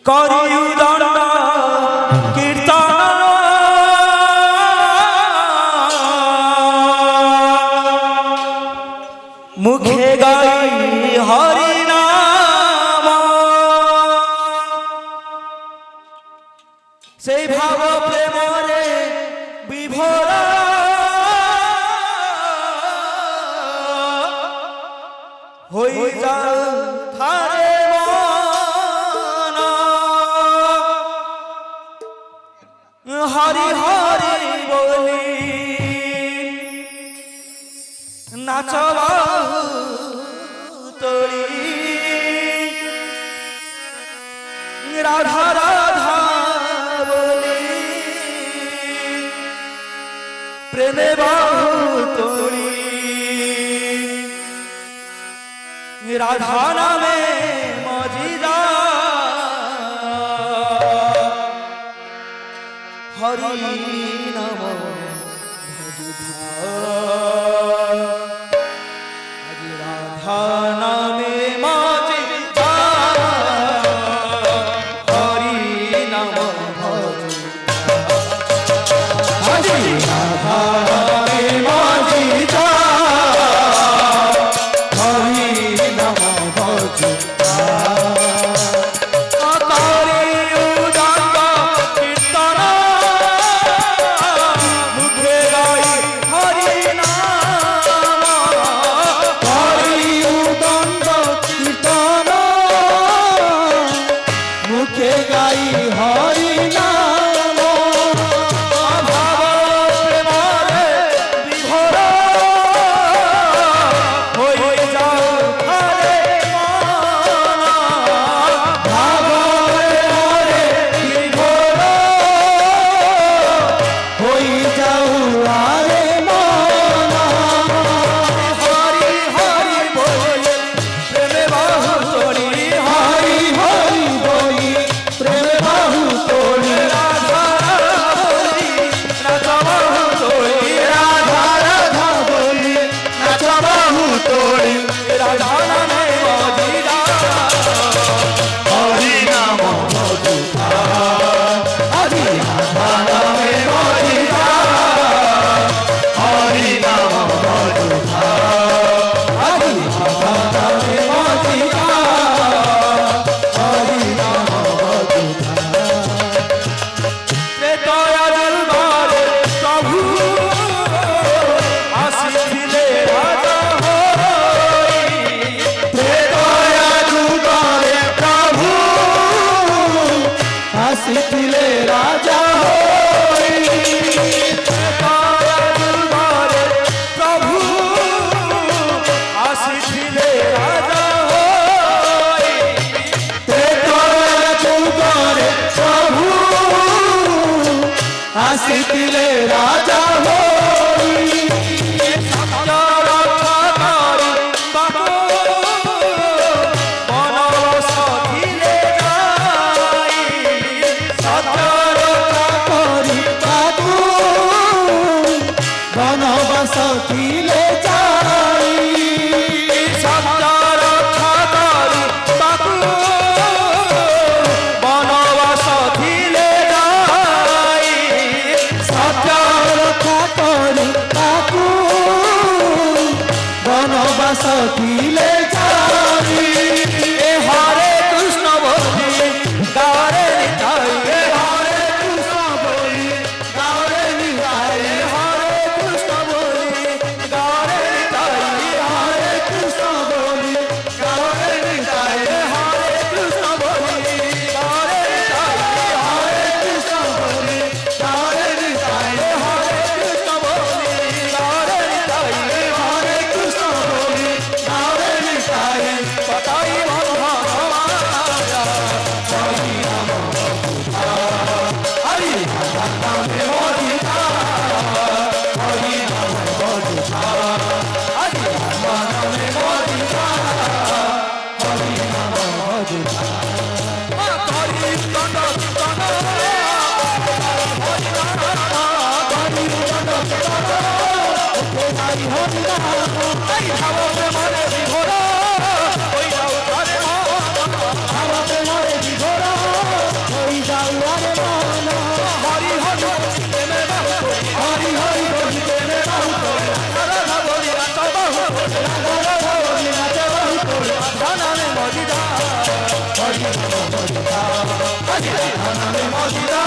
করিউ দণ্ড কীর্তন মুখে গাই হরি নাম সেই ভাব প্রেমরে বিভোর হই যা থারে মন হরি হরি বলি নাচবা তোরি রাধা রাধা বলি প্রেমে বাহু তোরি রাধা নামে মজিদা হরি নাম রাধা নামে মজিদা হরি নাম হরি রাধা নামে মজিদা হরি নাম আসিলে রাজা হই সত্য রক্ষা করি বাবু বনবাস দিলে যাই সত্য রক্ষা করি বাবু বনবাস দিলে যাই সত্য রক্ষা করি বাবু বনবাস দিলে সখিলে যাই হরে কৃষ্ণ বলি গারে নিতাই হরে কৃষ্ণ বলি গারে নিতাই হরে কৃষ্ণ বলি গারে নিতাই হরে কৃষ্ণ বলি গারে নিতাই হরে কৃষ্ণ বলি গারে নিতাই হরে কৃষ্ণ বলি গারে নিতাই হরে কৃষ্ণ বলি গারে নিতাই হরে কৃষ্ণ বলি পতাই বন্ধা হরি নাম হরি নামে মজিদা হরি নাম ভাব প্রেমরে বিভোর হই যাও তারে ভাব প্রেমরে বিভোর হই যাও আরে মন হরি হরি প্রেমে বাহু হরি হরি বলি প্রেমে বাহু তোলে রাধা বলি নাচ বাহু রাধা বলি নাচে বাহু তোলে নামে মজিদা হরি নাম মজিদা হরি নামে মজিদা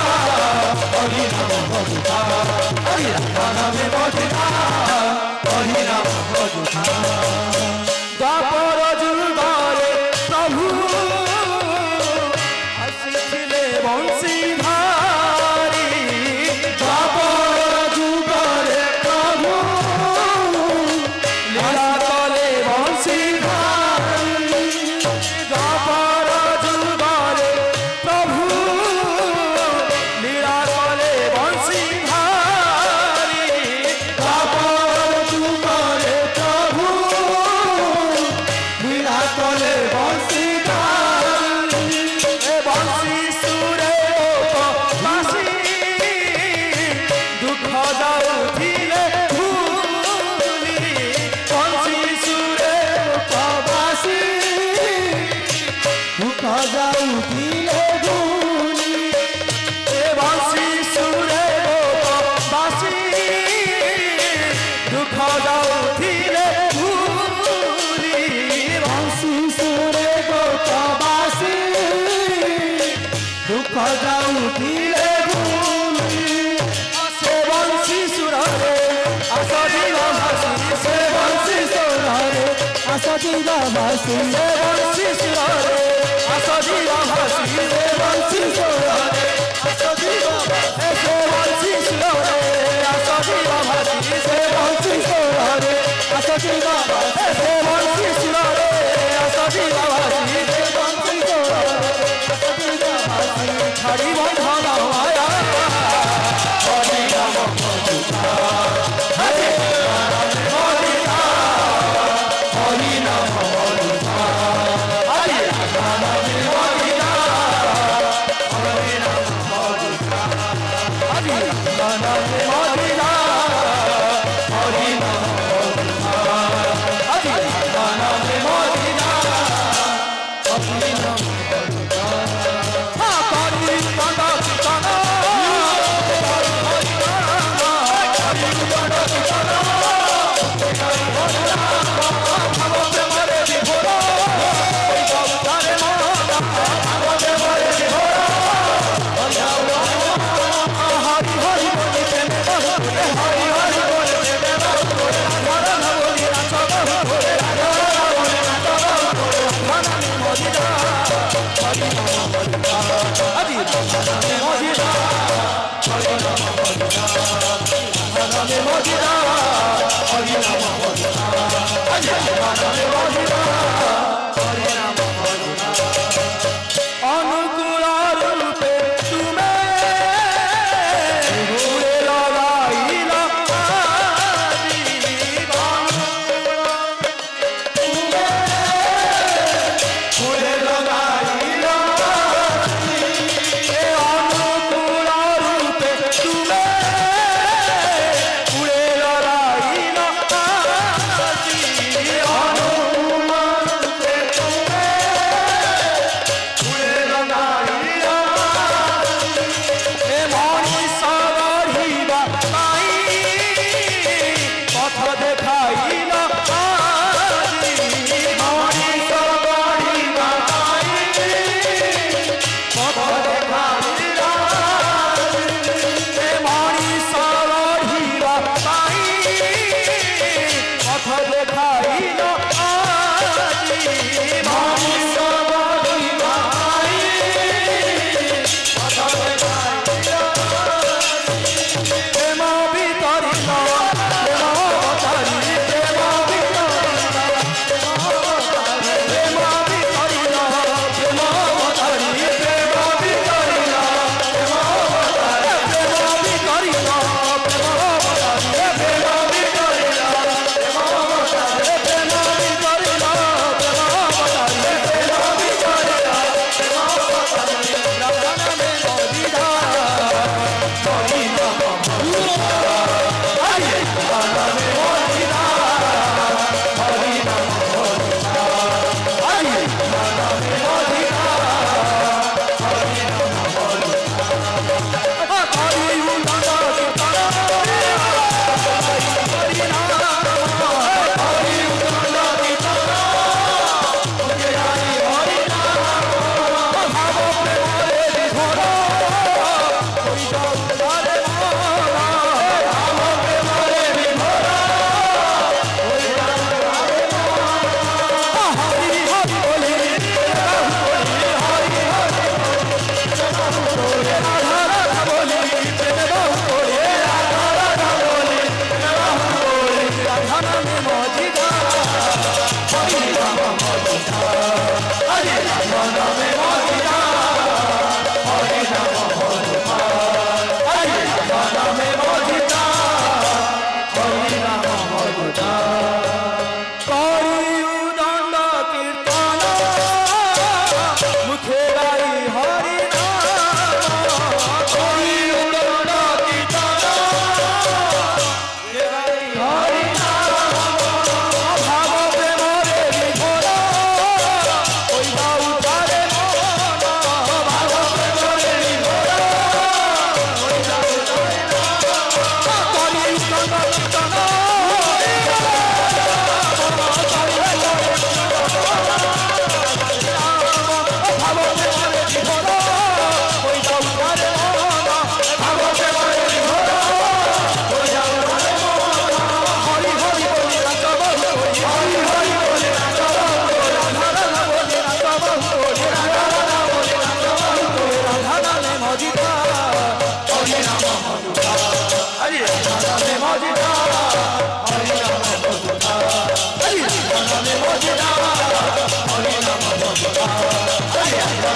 হরি নাম মজিদা হরি নামে মজিদা হরি নাম মজিদা দ্বাপর যুগরে প্রভু আসিছিলে বংশীধারী দ্বাপর যুগরে প্রভু লীলা কলে বংশীধারী দ্বাপর যুগরে প্রভু লীলা কলে বংশীধারী দ্বাপর যুগরে প্রভু লীলা কলে বংশীধারী এ বংশী সুরে বাসি দুঃখ যাউଥିଲେ ভুলি বংশী সুরে প্রবাসী দুঃখ যাউଥିଲେ ভুলি এ বংশী সুরে বাসি দুঃখ যাউଥିଲେ ভুলি বংশী সুরে গোপবাসী দুঃখ যাউଥିଲେ ভুলি সে বংশী সুরে আসদিবা ভাসি সে বংশী সুরে আসদিবা ভাসি সে বংশী সুরে আসদিবা ভাসি সে বংশী সুরে আসদিবা সে বংশী সুরে আসদিবা ভাসি সে বংশী সুরে আসদিবা ভাসি সে বংশী সুরে আসদিবা ভাসি সে বংশী সুরে আসদিবা ভাসি ছাড়ি বন্ধন মায়া হরি নাম মজিদা হরি মজিদা হরি নাম মজিদা হরি নাম মজিদা হরি নাম মজিদা হরি নাম মজিদা হরি নাম মজিদা হরি নাম মজিদা হরি নাম হরি হরি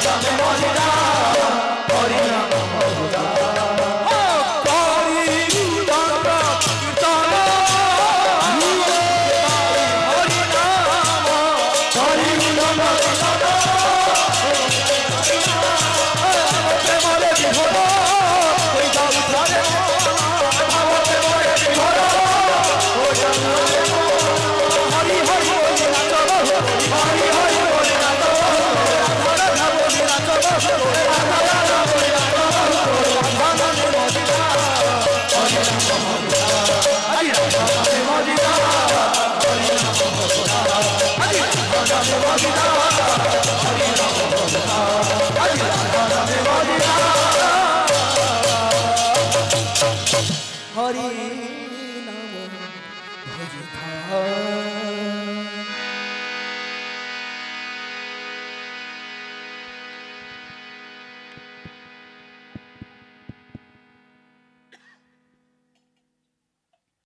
রাধে মনে